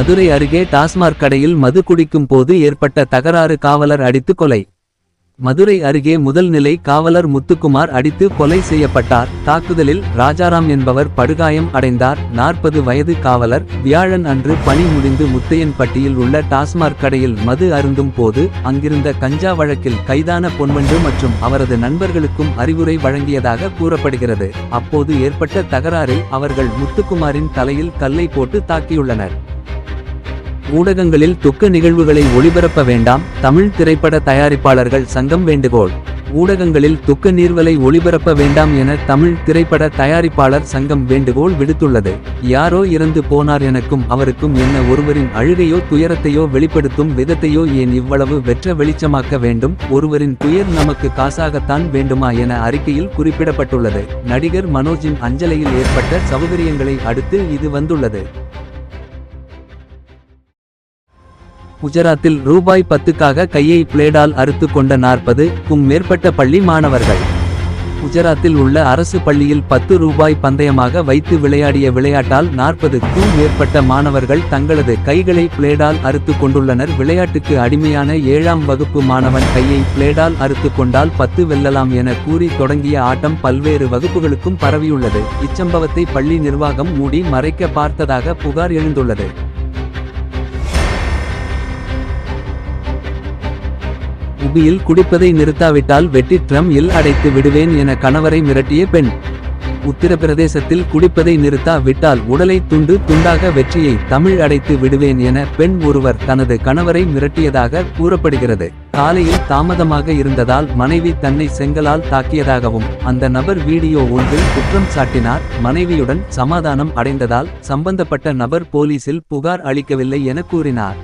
மதுரை அருகே டாஸ்மாக் கடையில் மது குடிக்கும் போது ஏற்பட்ட தகராறு, காவலர் அடித்து கொலை. மதுரை அருகே முதல்நிலை காவலர் முத்துக்குமார் அடித்து கொலை செய்யப்பட்டார். தாக்குதலில் ராஜாராம் என்பவர் படுகாயம் அடைந்தார். 40 வயது காவலர் வியாழன் அன்று பணி முடிந்து முத்தையன்பட்டியில் உள்ள டாஸ்மாக் கடையில் மது அருந்தும் போது அங்கிருந்த கஞ்சா வழக்கில் கைதான பொன்வண்டு மற்றும் அவரது நண்பர்களுக்கும் அறிவுரை வழங்கியதாக கூறப்படுகிறது. அப்போது ஏற்பட்ட தகராறில் அவர்கள் முத்துக்குமாரின் தலையில் கல்லை போட்டு தாக்கியுள்ளனர். ஊடகங்களில் துக்க நிகழ்வுகளை ஒளிபரப்ப வேண்டாம், தமிழ் திரைப்பட தயாரிப்பாளர்கள் சங்கம் வேண்டுகோள். ஊடகங்களில் துக்க நீர்வலை ஒளிபரப்ப வேண்டாம் என தமிழ் திரைப்பட தயாரிப்பாளர் சங்கம் வேண்டுகோள் விடுத்துள்ளது. யாரோ இறந்து போனார், எனக்கும் அவருக்கும் என்ன, ஒருவரின் அழுகையோ துயரத்தையோ வெளிப்படுத்தும் விதத்தையோ ஏன் இவ்வளவு வெற்ற வெளிச்சமாக்க வேண்டும்? ஒருவரின் துயர் நமக்கு காசாகத்தான் வேண்டுமா என அறிக்கையில் குறிப்பிடப்பட்டுள்ளது. நடிகர் மனோஜின் அஞ்சலையில் ஏற்பட்ட சௌகரியங்களை அடுத்து இது வந்துள்ளது. குஜராத்தில் ரூபாய் 10க்காக கையை பிளேடால் அறுத்து கொண்ட 40க்கும் மேற்பட்ட பள்ளி மாணவர்கள். குஜராத்தில் உள்ள அரசு பள்ளியில் 10 ரூபாய் பந்தயமாக வைத்து விளையாடிய விளையாட்டால் 40க்கும் மேற்பட்ட மாணவர்கள் தங்களது கைகளை பிளேடால் அறுத்து கொண்டுள்ளனர். விளையாட்டுக்கு அடிமையான 7ஆம் வகுப்பு மாணவன் கையை பிளேடால் அறுத்து கொண்டால் 10 வெல்லலாம் என கூறி தொடங்கிய ஆட்டம் பல்வேறு வகுப்புகளுக்கும் பரவியுள்ளது. இச்சம்பவத்தை பள்ளி நிர்வாகம் மூடி மறைக்க பார்த்ததாக புகார் எழுந்துள்ளது. உபியில் குடிப்பதை நிறுத்தாவிட்டால் வெட்டி ட்ரம் இல் அடைத்து விடுவேன் என கணவரை மிரட்டிய பெண். உத்தரப்பிரதேசத்தில் குடிப்பதை நிறுத்தா விட்டால் உடலை துண்டு துண்டாக வெற்றியை தமிழ் அடைத்து விடுவேன் என பெண் ஒருவர் தனது கணவரை மிரட்டியதாக கூறப்படுகிறது. காலையில் தாமதமாக இருந்ததால் மனைவி தன்னை செங்கலால் தாக்கியதாகவும் அந்த நபர் வீடியோ ஒன்றில் குற்றம் சாட்டினார். மனைவியுடன் சமாதானம் அடைந்ததால் சம்பந்தப்பட்ட நபர் போலீசில் புகார் அளிக்கவில்லை என கூறினார்.